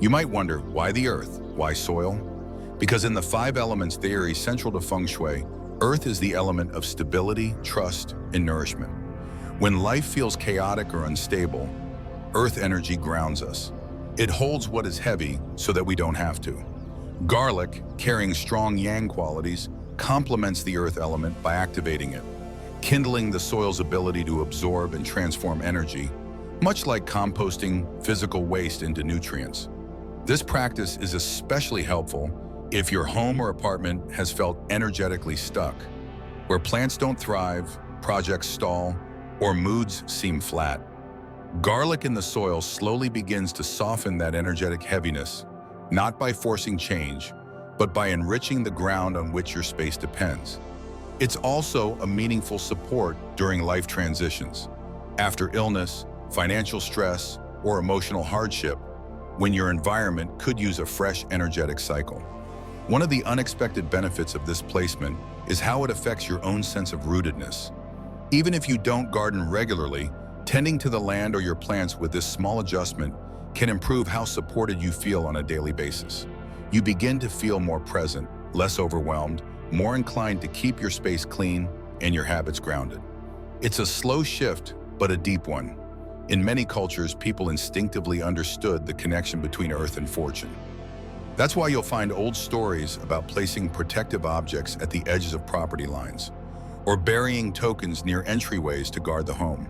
You might wonder, why the earth? Why soil? Because in the 5 elements theory central to Feng Shui, earth is the element of stability, trust, and nourishment. When life feels chaotic or unstable, earth energy grounds us. It holds what is heavy so that we don't have to. Garlic, carrying strong yang qualities, complements the earth element by activating it, kindling the soil's ability to absorb and transform energy, much like composting physical waste into nutrients. This practice is especially helpful if your home or apartment has felt energetically stuck, where plants don't thrive, projects stall, or moods seem flat. Garlic in the soil slowly begins to soften that energetic heaviness, not by forcing change, but by enriching the ground on which your space depends. It's also a meaningful support during life transitions. After illness, financial stress, or emotional hardship, when your environment could use a fresh, energetic cycle. One of the unexpected benefits of this placement is how it affects your own sense of rootedness. Even if you don't garden regularly, tending to the land or your plants with this small adjustment can improve how supported you feel on a daily basis. You begin to feel more present, less overwhelmed, more inclined to keep your space clean and your habits grounded. It's a slow shift, but a deep one. In many cultures, people instinctively understood the connection between earth and fortune. That's why you'll find old stories about placing protective objects at the edges of property lines, or burying tokens near entryways to guard the home.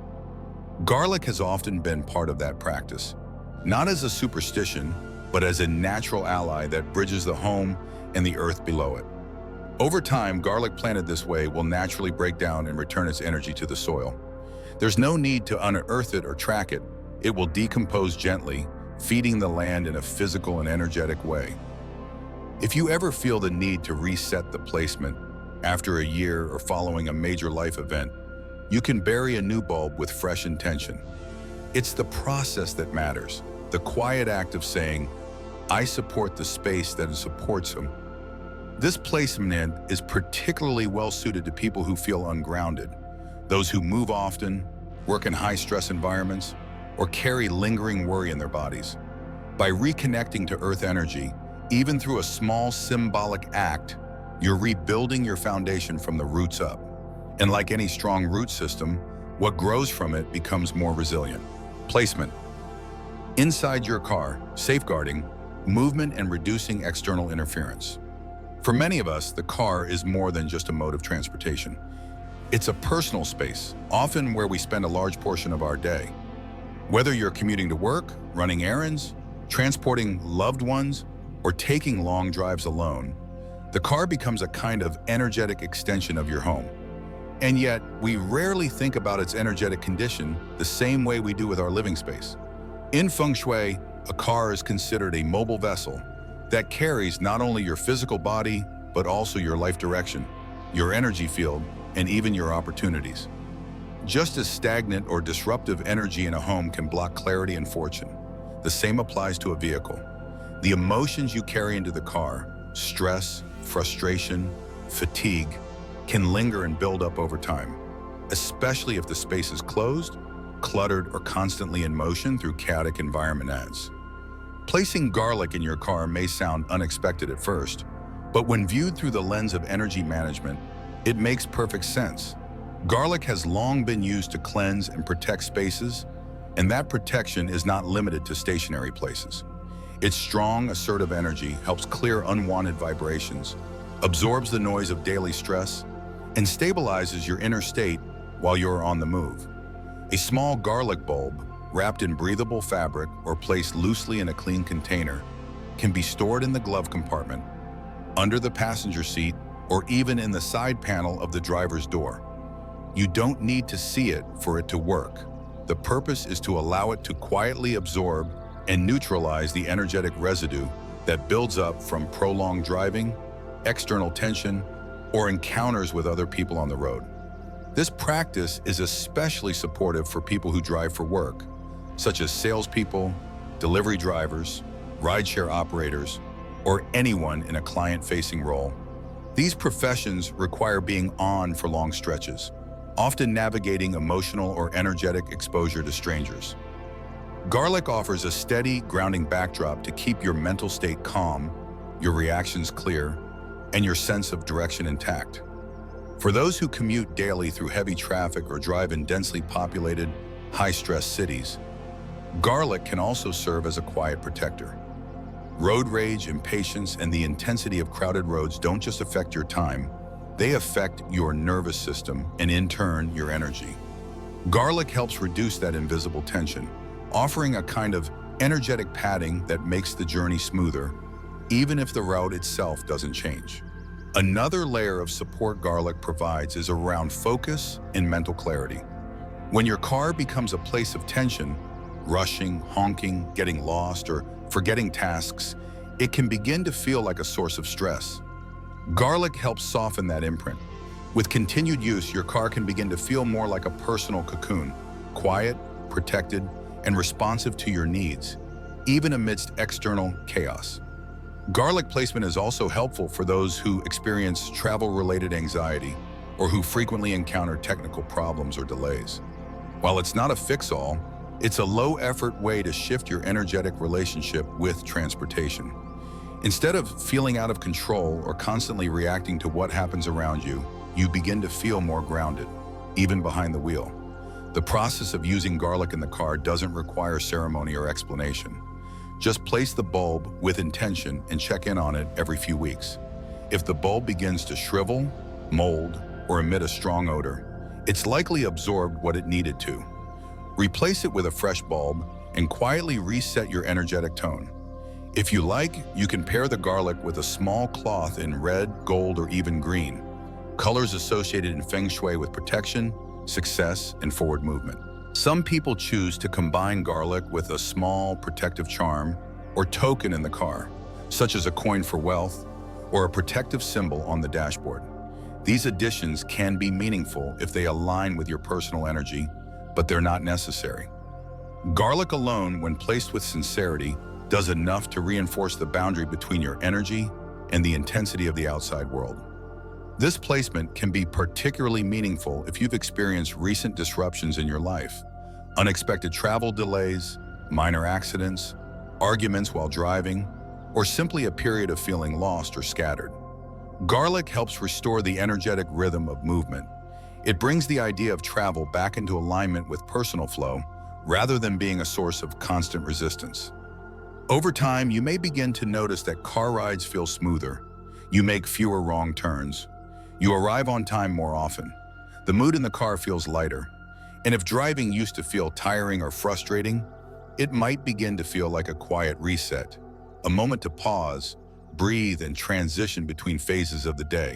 Garlic has often been part of that practice, not as a superstition, but as a natural ally that bridges the home and the earth below it. Over time, garlic planted this way will naturally break down and return its energy to the soil. There's no need to unearth it or track it. It will decompose gently, feeding the land in a physical and energetic way. If you ever feel the need to reset the placement, After a year or following a major life event, you can bury a new bulb with fresh intention. It's the process that matters, the quiet act of saying, I support the space that supports him. This placement is particularly well suited to people who feel ungrounded, those who move often, work in high-stress environments, or carry lingering worry in their bodies. By reconnecting to earth energy, even through a small symbolic act, you're rebuilding your foundation from the roots up. And like any strong root system, what grows from it becomes more resilient. Placement. Inside your car, safeguarding movement and reducing external interference. For many of us, the car is more than just a mode of transportation. It's a personal space, often where we spend a large portion of our day. Whether you're commuting to work, running errands, transporting loved ones, or taking long drives alone, the car becomes a kind of energetic extension of your home. And yet, we rarely think about its energetic condition the same way we do with our living space. In Feng Shui, a car is considered a mobile vessel that carries not only your physical body, but also your life direction, your energy field, and even your opportunities. Just as stagnant or disruptive energy in a home can block clarity and fortune, the same applies to a vehicle. The emotions you carry into the car, stress, frustration, fatigue, can linger and build up over time, especially if the space is closed, cluttered, or constantly in motion through chaotic environment ads. Placing garlic in your car may sound unexpected at first, but when viewed through the lens of energy management, it makes perfect sense. Garlic has long been used to cleanse and protect spaces, and that protection is not limited to stationary places. Its strong, assertive energy helps clear unwanted vibrations, absorbs the noise of daily stress, and stabilizes your inner state while you're on the move. A small garlic bulb, wrapped in breathable fabric or placed loosely in a clean container, can be stored in the glove compartment, under the passenger seat, or even in the side panel of the driver's door. You don't need to see it for it to work. The purpose is to allow it to quietly absorb and neutralize the energetic residue that builds up from prolonged driving, external tension, or encounters with other people on the road. This practice is especially supportive for people who drive for work, such as salespeople, delivery drivers, rideshare operators, or anyone in a client-facing role. These professions require being on for long stretches, often navigating emotional or energetic exposure to strangers. Garlic offers a steady, grounding backdrop to keep your mental state calm, your reactions clear, and your sense of direction intact. For those who commute daily through heavy traffic or drive in densely populated, high-stress cities, garlic can also serve as a quiet protector. Road rage, impatience, and the intensity of crowded roads don't just affect your time, they affect your nervous system and, in turn, your energy. Garlic helps reduce that invisible tension, offering a kind of energetic padding that makes the journey smoother, even if the route itself doesn't change. Another layer of support garlic provides is around focus and mental clarity. When your car becomes a place of tension, rushing, honking, getting lost, or forgetting tasks, it can begin to feel like a source of stress. Garlic helps soften that imprint. With continued use, your car can begin to feel more like a personal cocoon, quiet, protected, and responsive to your needs, even amidst external chaos. Garlic placement is also helpful for those who experience travel-related anxiety or who frequently encounter technical problems or delays. While it's not a fix-all, it's a low-effort way to shift your energetic relationship with transportation. Instead of feeling out of control or constantly reacting to what happens around you, you begin to feel more grounded, even behind the wheel. The process of using garlic in the car doesn't require ceremony or explanation. Just place the bulb with intention and check in on it every few weeks. If the bulb begins to shrivel, mold, or emit a strong odor, it's likely absorbed what it needed to. Replace it with a fresh bulb and quietly reset your energetic tone. If you like, you can pair the garlic with a small cloth in red, gold, or even green, colors associated in Feng Shui with protection, success, and forward movement. Some people choose to combine garlic with a small protective charm or token in the car, such as a coin for wealth or a protective symbol on the dashboard. These additions can be meaningful if they align with your personal energy, but they're not necessary. Garlic alone, when placed with sincerity, does enough to reinforce the boundary between your energy and the intensity of the outside world. This placement can be particularly meaningful if you've experienced recent disruptions in your life, unexpected travel delays, minor accidents, arguments while driving, or simply a period of feeling lost or scattered. Garlic helps restore the energetic rhythm of movement. It brings the idea of travel back into alignment with personal flow, rather than being a source of constant resistance. Over time, you may begin to notice that car rides feel smoother, you make fewer wrong turns, you arrive on time more often, the mood in the car feels lighter, and if driving used to feel tiring or frustrating, it might begin to feel like a quiet reset, a moment to pause, breathe, and transition between phases of the day.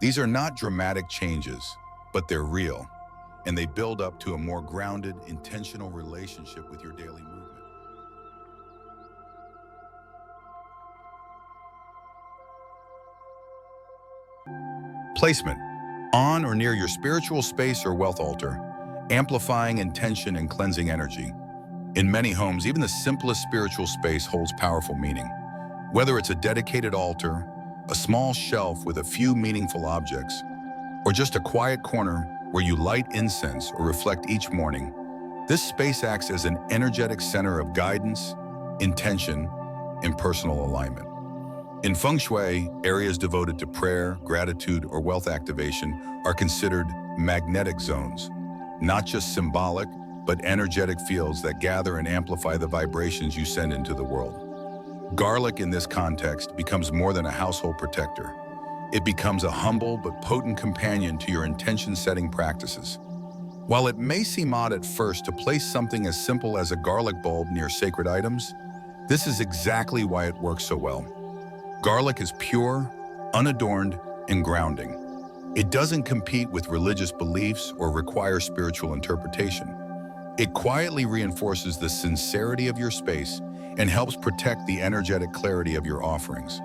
These are not dramatic changes, but they're real, and they build up to a more grounded, intentional relationship with your daily movement. Placement: on or near your spiritual space or wealth altar, amplifying intention and cleansing energy. In many homes, even the simplest spiritual space holds powerful meaning. Whether it's a dedicated altar, a small shelf with a few meaningful objects, or just a quiet corner where you light incense or reflect each morning, this space acts as an energetic center of guidance, intention, and personal alignment. In Feng Shui, areas devoted to prayer, gratitude, or wealth activation are considered magnetic zones, not just symbolic, but energetic fields that gather and amplify the vibrations you send into the world. Garlic in this context becomes more than a household protector. It becomes a humble but potent companion to your intention-setting practices. While it may seem odd at first to place something as simple as a garlic bulb near sacred items, this is exactly why it works so well. Garlic is pure, unadorned, and grounding. It doesn't compete with religious beliefs or require spiritual interpretation. It quietly reinforces the sincerity of your space and helps protect the energetic clarity of your offerings.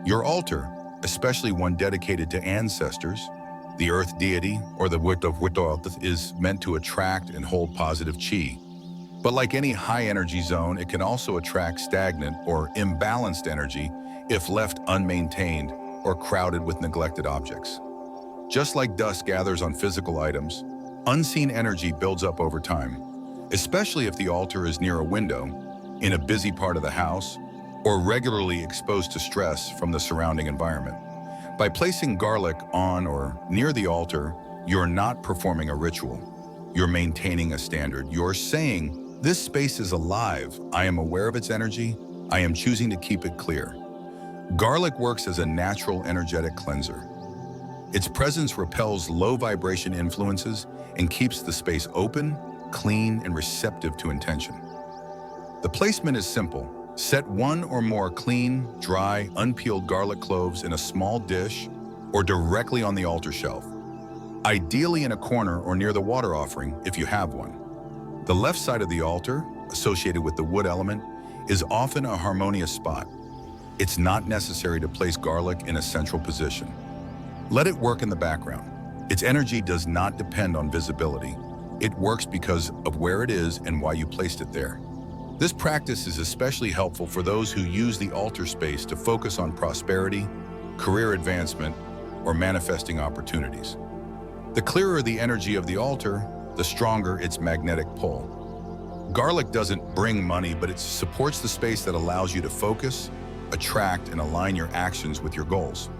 Your altar, especially one dedicated to ancestors, the earth deity, or the Wit of Wittoth, is meant to attract and hold positive chi. But like any high-energy zone, it can also attract stagnant or imbalanced energy if left unmaintained or crowded with neglected objects. Just like dust gathers on physical items, unseen energy builds up over time, especially if the altar is near a window, in a busy part of the house, or regularly exposed to stress from the surrounding environment. By placing garlic on or near the altar, you're not performing a ritual. You're maintaining a standard. You're saying, this space is alive. I am aware of its energy. I am choosing to keep it clear. Garlic works as a natural energetic cleanser. Its presence repels low vibration influences and keeps the space open, clean, and receptive to intention. The placement is simple. Set one or more clean, dry, unpeeled garlic cloves in a small dish or directly on the altar shelf, ideally in a corner or near the water offering if you have one. The left side of the altar, associated with the wood element, is often a harmonious spot. It's not necessary to place garlic in a central position. Let it work in the background. Its energy does not depend on visibility. It works because of where it is and why you placed it there. This practice is especially helpful for those who use the altar space to focus on prosperity, career advancement, or manifesting opportunities. The clearer the energy of the altar, the stronger its magnetic pull. Garlic doesn't bring money, but it supports the space that allows you to focus, attract, and align your actions with your goals.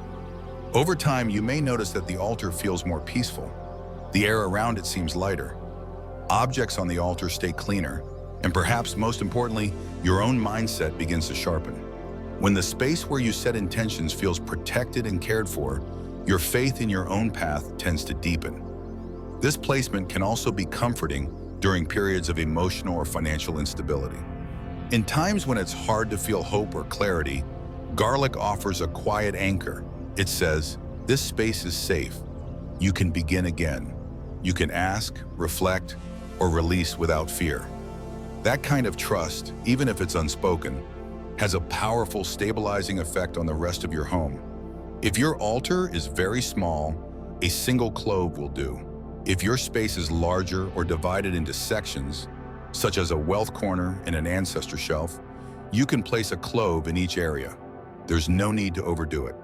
Over time, you may notice that the altar feels more peaceful. The air around it seems lighter. Objects on the altar stay cleaner, and perhaps most importantly, your own mindset begins to sharpen. When the space where you set intentions feels protected and cared for, your faith in your own path tends to deepen. This placement can also be comforting during periods of emotional or financial instability. In times when it's hard to feel hope or clarity, garlic offers a quiet anchor. It says, this space is safe. You can begin again. You can ask, reflect, or release without fear. That kind of trust, even if it's unspoken, has a powerful stabilizing effect on the rest of your home. If your altar is very small A single clove will do. If your space is larger or divided into sections, such as a wealth corner and an ancestor shelf, you can place a clove in each area. There's no need to overdo it.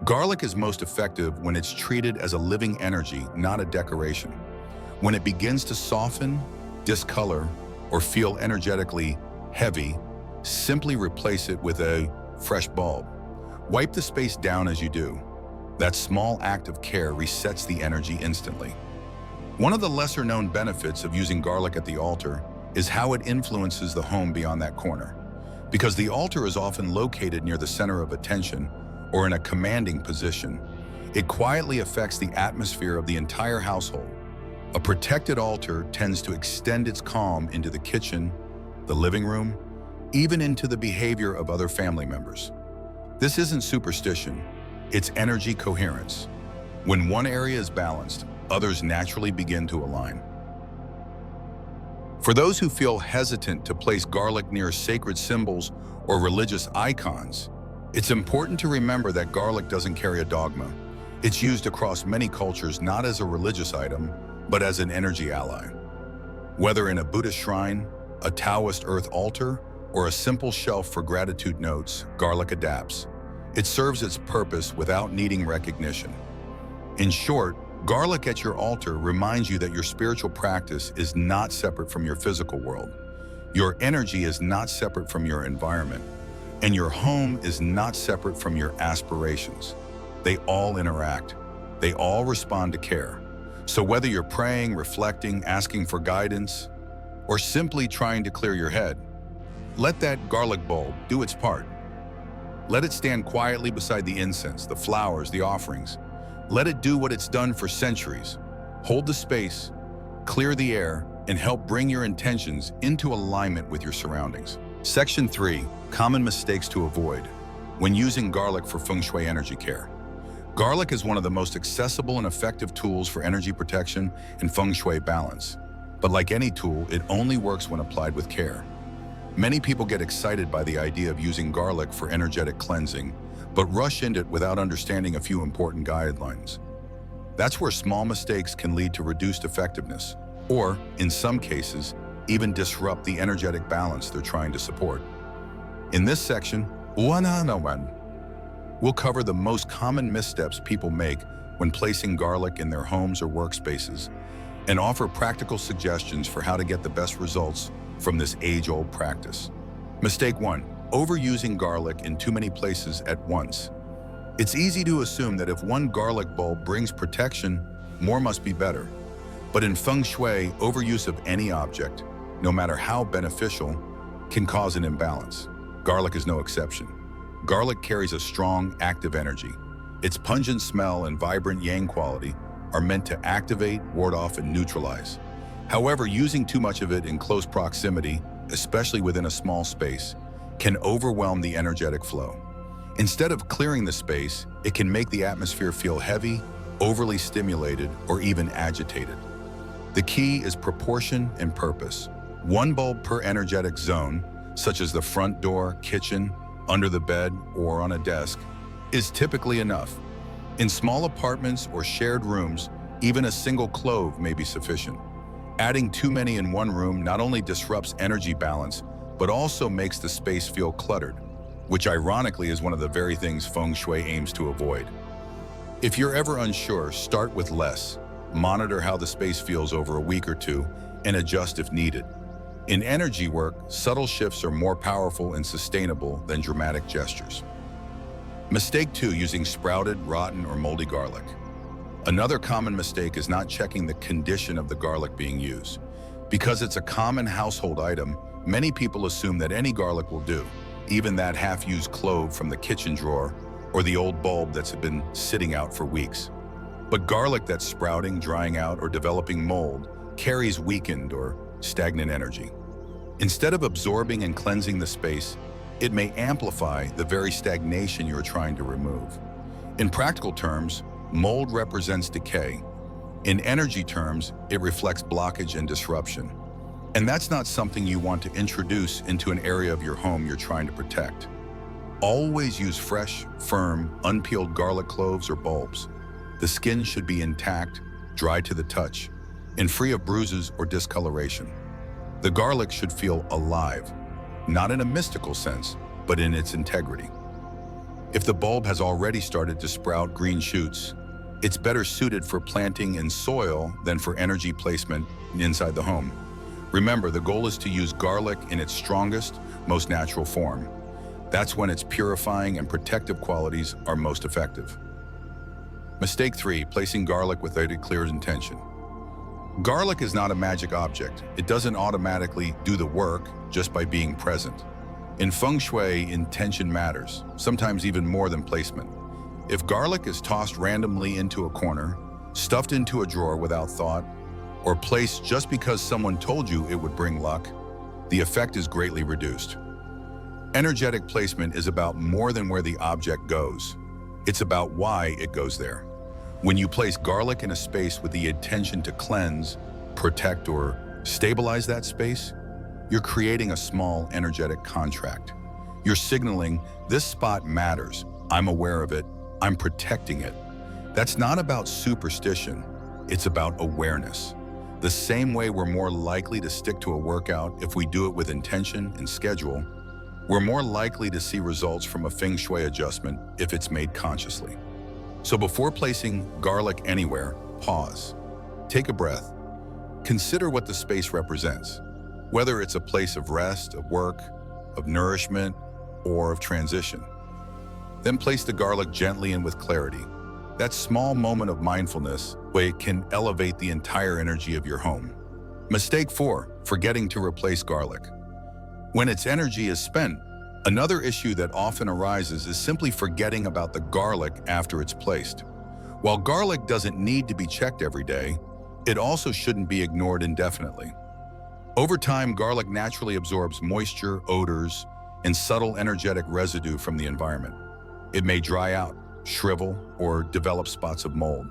Garlic is most effective when it's treated as a living energy, not a decoration. When it begins to soften, discolor, or feel energetically heavy, simply replace it with a fresh bulb. Wipe the space down as you do. That small act of care resets the energy instantly. One of the lesser-known benefits of using garlic at the altar is how it influences the home beyond that corner. Because the altar is often located near the center of attention or in a commanding position, it quietly affects the atmosphere of the entire household. A protected altar tends to extend its calm into the kitchen, the living room, even into the behavior of other family members. This isn't superstition, it's energy coherence. When one area is balanced, others naturally begin to align. For those who feel hesitant to place garlic near sacred symbols or religious icons, it's important to remember that garlic doesn't carry a dogma. It's used across many cultures not as a religious item, but as an energy ally. Whether in a Buddhist shrine, a Taoist earth altar, or a simple shelf for gratitude notes, garlic adapts. It serves its purpose without needing recognition. In short, garlic at your altar reminds you that your spiritual practice is not separate from your physical world. Your energy is not separate from your environment, and your home is not separate from your aspirations. They all interact. They all respond to care. So whether you're praying, reflecting, asking for guidance, or simply trying to clear your head, let that garlic bulb do its part. Let it stand quietly beside the incense, the flowers, the offerings. Let it do what it's done for centuries. Hold the space, clear the air, and help bring your intentions into alignment with your surroundings. Section 3, Common Mistakes to Avoid when using garlic for Feng Shui energy care. Garlic is one of the most accessible and effective tools for energy protection and Feng Shui balance. But like any tool, it only works when applied with care. Many people get excited by the idea of using garlic for energetic cleansing, but rush into it without understanding a few important guidelines. That's where small mistakes can lead to reduced effectiveness, or, in some cases, even disrupt the energetic balance they're trying to support. In this section, we'll cover the most common missteps people make when placing garlic in their homes or workspaces, and offer practical suggestions for how to get the best results from this age-old practice. Mistake 1. Overusing garlic in too many places at once. It's easy to assume that if one garlic bulb brings protection, more must be better. But in Feng Shui, overuse of any object, no matter how beneficial, can cause an imbalance. Garlic is no exception. Garlic carries a strong, active energy. Its pungent smell and vibrant yang quality are meant to activate, ward off, and neutralize. However, using too much of it in close proximity, especially within a small space, can overwhelm the energetic flow. Instead of clearing the space, it can make the atmosphere feel heavy, overly stimulated, or even agitated. The key is proportion and purpose. One bulb per energetic zone, such as the front door, kitchen, under the bed, or on a desk, is typically enough. In small apartments or shared rooms, even a single clove may be sufficient. Adding too many in one room not only disrupts energy balance, but also makes the space feel cluttered, which ironically is one of the very things Feng Shui aims to avoid. If you're ever unsure, start with less. Monitor how the space feels over a week or two and adjust if needed. In energy work, subtle shifts are more powerful and sustainable than dramatic gestures. Mistake 2, using sprouted, rotten, or moldy garlic. Another common mistake is not checking the condition of the garlic being used. Because it's a common household item, many people assume that any garlic will do, even that half-used clove from the kitchen drawer or the old bulb that's been sitting out for weeks. But garlic that's sprouting, drying out, or developing mold carries weakened or stagnant energy. Instead of absorbing and cleansing the space, it may amplify the very stagnation you're trying to remove. In practical terms, mold represents decay. In energy terms, it reflects blockage and disruption. And that's not something you want to introduce into an area of your home you're trying to protect. Always use fresh, firm, unpeeled garlic cloves or bulbs. The skin should be intact, dry to the touch, and free of bruises or discoloration. The garlic should feel alive, not in a mystical sense, but in its integrity. If the bulb has already started to sprout green shoots, it's better suited for planting in soil than for energy placement inside the home. Remember, the goal is to use garlic in its strongest, most natural form. That's when its purifying and protective qualities are most effective. Mistake 3, placing garlic without a clear intention. Garlic is not a magic object. It doesn't automatically do the work just by being present. In Feng Shui, intention matters, sometimes even more than placement. If garlic is tossed randomly into a corner, stuffed into a drawer without thought, or placed just because someone told you it would bring luck, the effect is greatly reduced. Energetic placement is about more than where the object goes. It's about why it goes there. When you place garlic in a space with the intention to cleanse, protect, or stabilize that space, you're creating a small energetic contract. You're signaling, this spot matters, I'm aware of it, I'm protecting it. That's not about superstition, it's about awareness. The same way we're more likely to stick to a workout if we do it with intention and schedule, we're more likely to see results from a Feng Shui adjustment if it's made consciously. So before placing garlic anywhere, pause. Take a breath. Consider what the space represents, whether it's a place of rest, of work, of nourishment, or of transition. Then place the garlic gently and with clarity. That small moment of mindfulness where it can elevate the entire energy of your home. Mistake 4, forgetting to replace garlic. When its energy is spent, another issue that often arises is simply forgetting about the garlic after it's placed. While garlic doesn't need to be checked every day, it also shouldn't be ignored indefinitely. Over time, garlic naturally absorbs moisture, odors, and subtle energetic residue from the environment. It may dry out, shrivel, or develop spots of mold.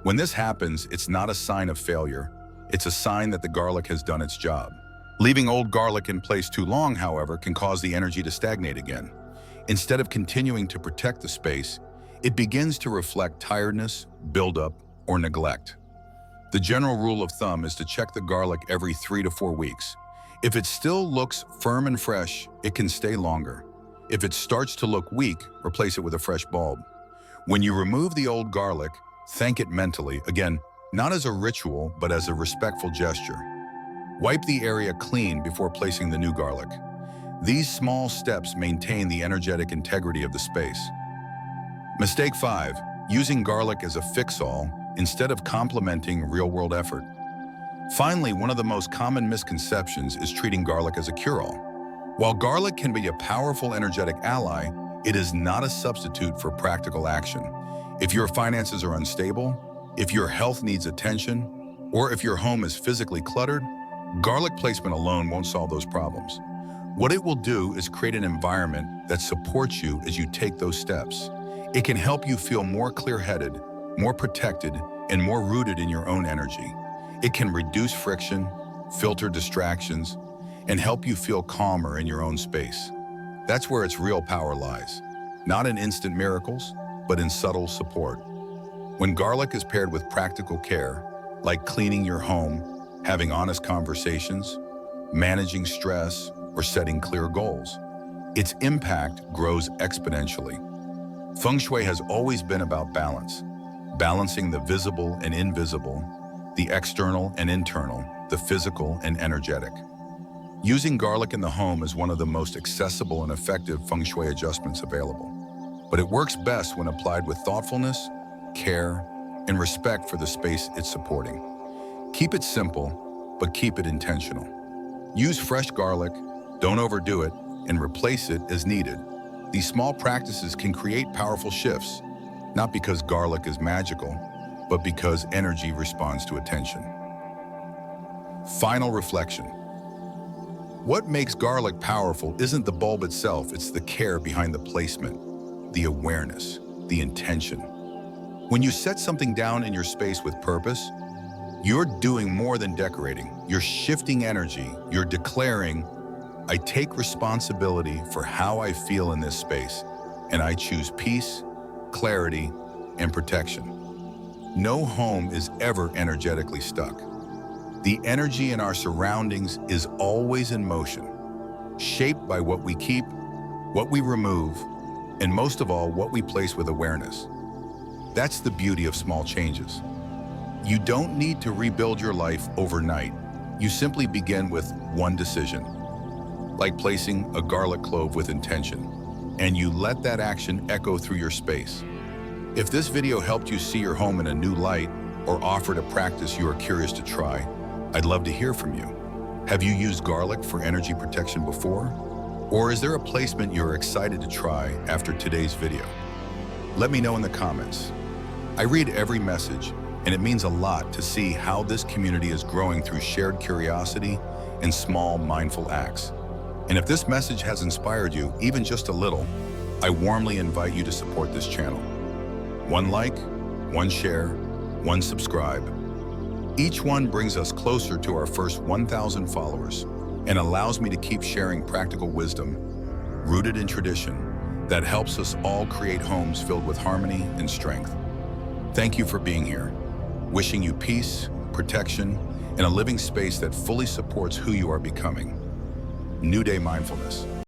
When this happens, it's not a sign of failure. It's a sign that the garlic has done its job. Leaving old garlic in place too long, however, can cause the energy to stagnate again. Instead of continuing to protect the space, it begins to reflect tiredness, buildup, or neglect. The general rule of thumb is to check the garlic every 3 to 4 weeks. If it still looks firm and fresh, it can stay longer. If it starts to look weak, replace it with a fresh bulb. When you remove the old garlic, thank it mentally, again, not as a ritual, but as a respectful gesture. Wipe the area clean before placing the new garlic. These small steps maintain the energetic integrity of the space. Mistake 5, using garlic as a fix-all instead of complementing real-world effort. Finally, one of the most common misconceptions is treating garlic as a cure-all. While garlic can be a powerful energetic ally, it is not a substitute for practical action. If your finances are unstable, if your health needs attention, or if your home is physically cluttered, garlic placement alone won't solve those problems. What it will do is create an environment that supports you as you take those steps. It can help you feel more clear-headed, more protected, and more rooted in your own energy. It can reduce friction, filter distractions, and help you feel calmer in your own space. That's where its real power lies, not in instant miracles, but in subtle support. When garlic is paired with practical care, like cleaning your home, having honest conversations, managing stress, or setting clear goals, its impact grows exponentially. Feng Shui has always been about balance, balancing the visible and invisible, the external and internal, the physical and energetic. Using garlic in the home is one of the most accessible and effective Feng Shui adjustments available. But it works best when applied with thoughtfulness, care, and respect for the space it's supporting. Keep it simple, but keep it intentional. Use fresh garlic, don't overdo it, and replace it as needed. These small practices can create powerful shifts, not because garlic is magical, but because energy responds to attention. Final reflection. What makes garlic powerful isn't the bulb itself, it's the care behind the placement, the awareness, the intention. When you set something down in your space with purpose, you're doing more than decorating. You're shifting energy. You're declaring, I take responsibility for how I feel in this space, and I choose peace, clarity, and protection. No home is ever energetically stuck. The energy in our surroundings is always in motion, shaped by what we keep, what we remove, and most of all, what we place with awareness. That's the beauty of small changes. You don't need to rebuild your life overnight. You simply begin with one decision, like placing a garlic clove with intention, and you let that action echo through your space. If this video helped you see your home in a new light or offered a practice you are curious to try, I'd love to hear from you. Have you used garlic for energy protection before? Or is there a placement you're excited to try after today's video? Let me know in the comments. I read every message, and it means a lot to see how this community is growing through shared curiosity and small, mindful acts. And if this message has inspired you, even just a little, I warmly invite you to support this channel. One like, one share, one subscribe. Each one brings us closer to our first 1,000 followers and allows me to keep sharing practical wisdom rooted in tradition that helps us all create homes filled with harmony and strength. Thank you for being here. Wishing you peace, protection, and a living space that fully supports who you are becoming. New Day Mindfulness.